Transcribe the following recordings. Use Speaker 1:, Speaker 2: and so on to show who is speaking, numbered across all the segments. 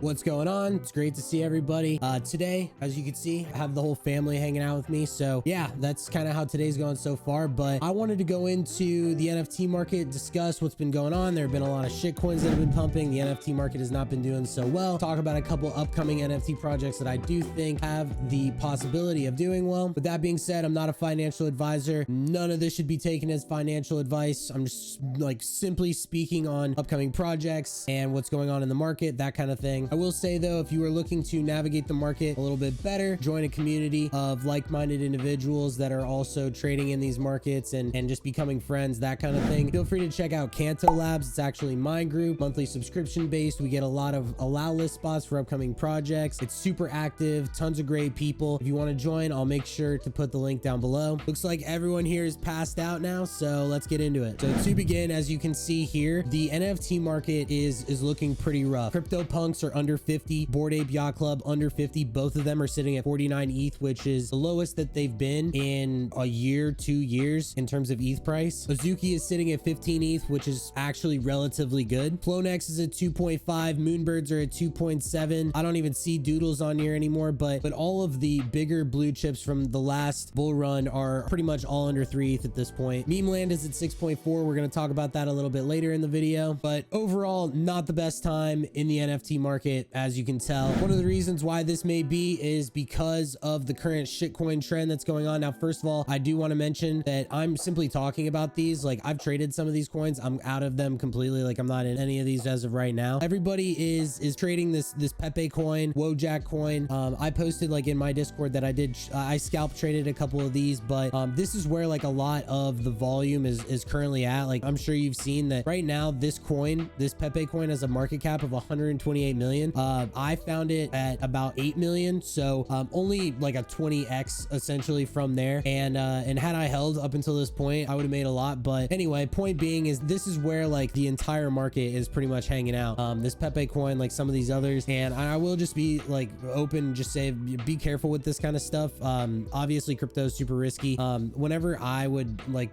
Speaker 1: What's going on? It's great to see everybody. Today, as you can see, I have the whole family hanging out with me. So yeah, that's kind of how today's going so far. But I wanted to go into the NFT market, discuss what's been going on. There have been a lot of shit coins that have been pumping. The NFT market has not been doing so well. Talk about a couple upcoming NFT projects that I do think have the possibility of doing well. With that being said, I'm not a financial advisor. None of this should be taken as financial advice. I'm just like simply speaking on upcoming projects and what's going on in the market, that kind of thing. I will say though, if you are looking to navigate the market a little bit better, join a community of like-minded individuals that are also trading in these markets and just becoming friends, that kind of thing. Feel free to check out Canto Labs. It's actually my group, monthly subscription based. We get a lot of allow list spots for upcoming projects. It's super active, tons of great people. If you want to join, I'll make sure to put the link down below. Looks like everyone here is passed out now, so let's get into it. So to begin, as you can see here, the NFT market is looking pretty rough. Crypto punks are under 50, Bored Ape Yacht Club under 50. Both of them are sitting at 49 ETH, which is the lowest that they've been in a year, 2 years in terms of ETH price. Azuki is sitting at 15 ETH, which is actually relatively good. Flonex is at 2.5. Moonbirds are at 2.7. I don't even see Doodles on here anymore, but all of the bigger blue chips from the last bull run are pretty much all under 3 ETH at this point. Memeland is at 6.4. We're going to talk about that a little bit later in the video, but overall, not the best time in the NFT market, as you can tell. One of the reasons why this may be is because of the current shitcoin trend that's going on. Now, first of all, I do want to mention that I'm simply talking about these. Like, I've traded some of these coins. I'm out of them completely. Like, I'm not in any of these as of right now. Everybody is trading this Pepe coin, Wojak coin. I posted like in my Discord that I scalp traded a couple of these, but this is where like a lot of the volume is currently at. Like, I'm sure you've seen that right now, this coin, this Pepe coin, has a market cap of 128 million. I found it at about 8 million, so only like a 20x essentially from there. And had I held up until this point, I would have made a lot. But anyway, point being is this is where like the entire market is pretty much hanging out. This Pepe coin, like some of these others, and I will just be like open, just say be careful with this kind of stuff. Obviously crypto is super risky. Whenever I would like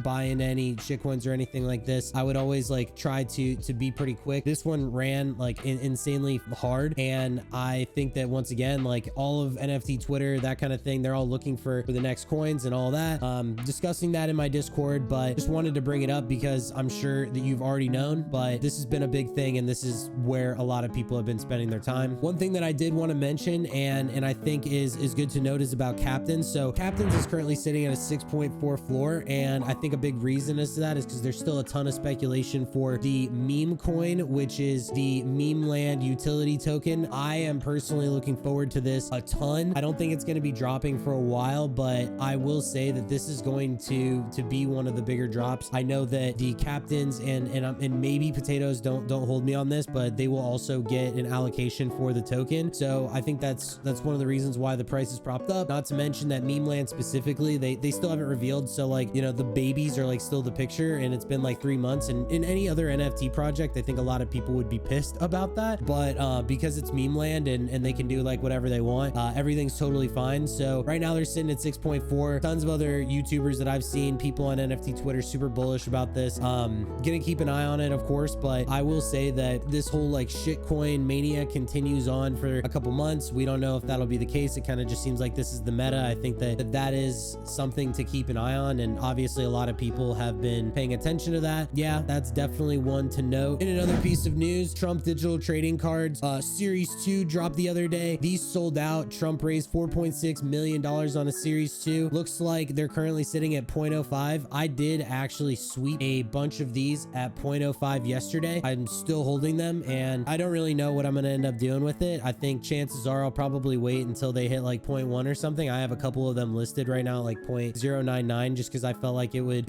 Speaker 1: buy into any shit coins or anything like this, I would always like try to be pretty quick. This one ran like insanely hard, and I think that once again, like all of NFT Twitter, that kind of thing, they're all looking for the next coins and all that. Discussing that in my Discord, but just wanted to bring it up because I'm sure that you've already known, but this has been a big thing, and this is where a lot of people have been spending their time. One thing that I did want to mention and I think is good to note is about Captains. So Captains is currently sitting at a 6.4 floor, and I think a big reason as to that is because there's still a ton of speculation for the MemeCoin, which is the Memeland utility token. I am personally looking forward to this a ton. I don't think it's going to be dropping for a while, but I will say that this is going to be one of the bigger drops. I know that the Captains and maybe Potatoes, don't hold me on this, but they will also get an allocation for the token. So I think that's one of the reasons why the price is propped up. Not to mention that Memeland specifically, they still haven't revealed. So like, you know, the babies are like still the picture, and it's been like 3 months. And in any other NFT project, I think a lot of people would be pissed about that, but because it's Memeland and they can do like whatever they want, everything's totally fine. So right now they're sitting at 6.4. Tons of other YouTubers that I've seen, people on NFT Twitter, super bullish about this. Gonna keep an eye on it, of course, but I will say that this whole like shitcoin mania continues on for a couple months. We don't know if that'll be the case. It kind of just seems like this is the meta. I think that is something to keep an eye on, and obviously a lot of people have been paying attention to that. Yeah, that's definitely one to note. In another piece of news, Trump digital trading cards series 2 dropped the other day. These sold out. Trump raised $4.6 million on a series 2. Looks like they're currently sitting at 0.05. I did actually sweep a bunch of these at 0.05 yesterday. I'm still holding them, and I don't really know what I'm going to end up doing with it. I think chances are I'll probably wait until they hit like 0.1 or something. I have a couple of them listed right now, like 0.099, just because I felt like it would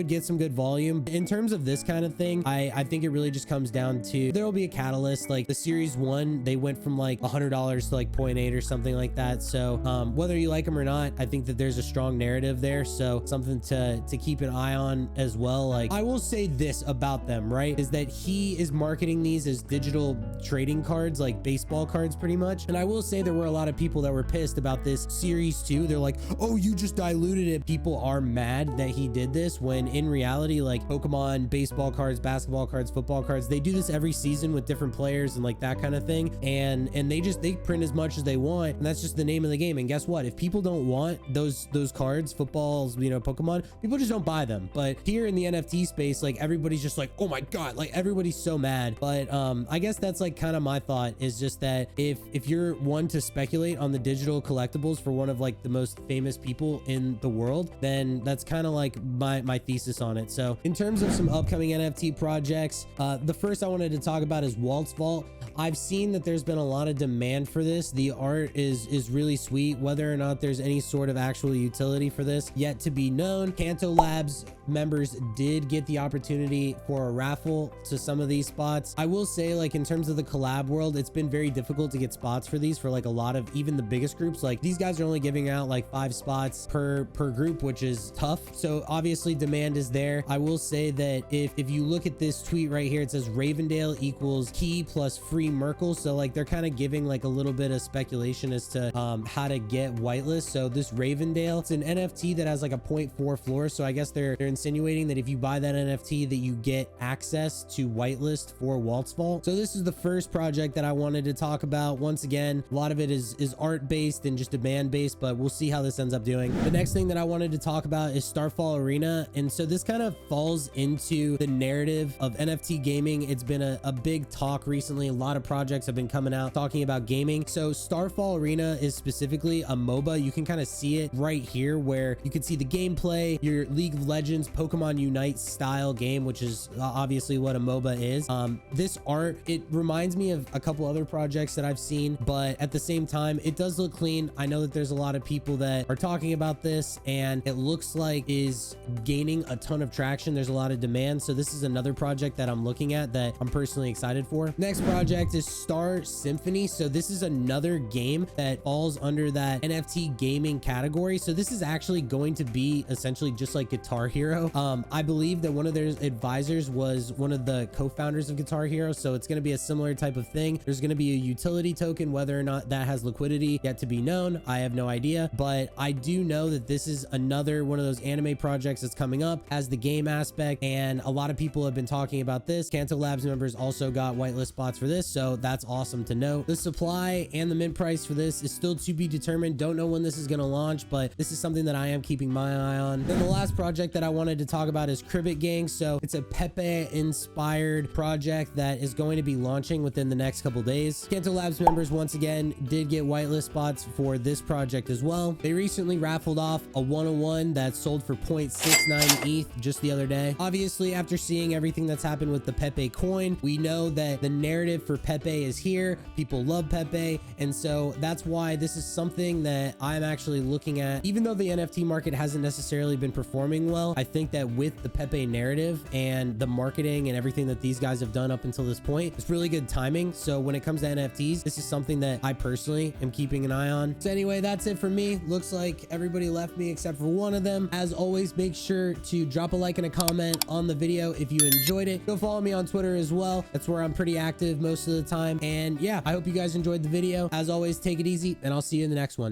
Speaker 1: get some good volume. In terms of this kind of thing, I think it really just comes down to there will be a catalyst. Like the series 1, they went from like $100 to like 0.8 or something like that. So whether you like them or not, I think that there's a strong narrative there. So something to keep an eye on as well. Like, I will say this about them, right, is that he is marketing these as digital trading cards, like baseball cards pretty much. And I will say there were a lot of people that were pissed about this series 2. They're like, oh, you just diluted it. People are mad that he did this, when in reality, like Pokemon baseball cards, basketball cards, football cards, they do this every season with different players, and like like that kind of thing. And they print as much as they want, and that's just the name of the game. And guess what? If people don't want those cards, footballs, you know, Pokemon, people just don't buy them. But here in the NFT space, like everybody's just like, oh my God, like everybody's so mad. But I guess that's like kind of my thought, is just that if you're one to speculate on the digital collectibles for one of like the most famous people in the world, then that's kind of like my thesis on it. So in terms of some upcoming NFT projects, the first I wanted to talk about is Walt's Vault. I've seen that there's been a lot of demand for this. The art is really sweet. Whether or not there's any sort of actual utility for this yet to be known. Kanto Labs members did get the opportunity for a raffle to some of these spots. I will say, like, in terms of the collab world, it's been very difficult to get spots for these for like a lot of even the biggest groups. Like these guys are only giving out like 5 spots per group, which is tough. So obviously demand is there. I will say that if you look at this tweet right here, it says Ravendale equals key plus free Merkle. So like they're kind of giving like a little bit of speculation as to how to get whitelist. So this Ravendale, it's an NFT that has like a 0.4 floor. So I guess they're insinuating that if you buy that NFT that you get access to whitelist for Walt's Vault. So this is the first project that I wanted to talk about. Once again, a lot of it is art based and just demand based, but we'll see how this ends up doing. The next thing that I wanted to talk about is Starfall Arena. And so this kind of falls into the narrative of NFT gaming. It's been a big talk recently. A lot of projects have been coming out talking about gaming. So Starfall Arena is specifically a MOBA. You can kind of see it right here where you can see the gameplay, your League of Legends, Pokemon Unite style game, which is obviously what a MOBA is. This art, it reminds me of a couple other projects that I've seen, but at the same time, it does look clean. I know that there's a lot of people that are talking about this and it looks like is gaining a ton of traction. There's a lot of demand. So this is another project that I'm looking at that I'm personally excited for. Next project is Symphony. So this is another game that falls under that NFT gaming category. So this is actually going to be essentially just like Guitar Hero. I believe that one of their advisors was one of the co-founders of Guitar Hero. So it's going to be a similar type of thing. There's going to be a utility token. Whether or not that has liquidity yet to be known, I have no idea, but I do know that this is another one of those anime projects that's coming up, has the game aspect, and a lot of people have been talking about this. Kanto Labs members also got whitelist spots for this, so that's awesome to know. The supply and the mint price for this is still to be determined. Don't know when this is going to launch, but this is something that I am keeping my eye on. Then the last project that I wanted to talk about is Cribbit Gang. So it's a Pepe inspired project that is going to be launching within the next couple days. Kanto Labs members once again did get whitelist spots for this project as well. They recently raffled off a 101 that sold for 0.69 ETH just the other day. Obviously, after seeing everything that's happened with the Pepe coin, we know that the narrative for Pepe is here. People love Pepe, and so that's why this is something that I'm actually looking at. Even though the NFT market hasn't necessarily been performing well, I think that with the Pepe narrative and the marketing and everything that these guys have done up until this point, it's really good timing. So when it comes to NFTs, this is something that I personally am keeping an eye on. So anyway, that's it for me. Looks like everybody left me except for one of them. As always, make sure to drop a like and a comment on the video if you enjoyed it. Go follow me on Twitter as well. That's where I'm pretty active most of the time. And yeah, I hope you guys enjoyed the video. As always, take it easy, and I'll see you in the next one.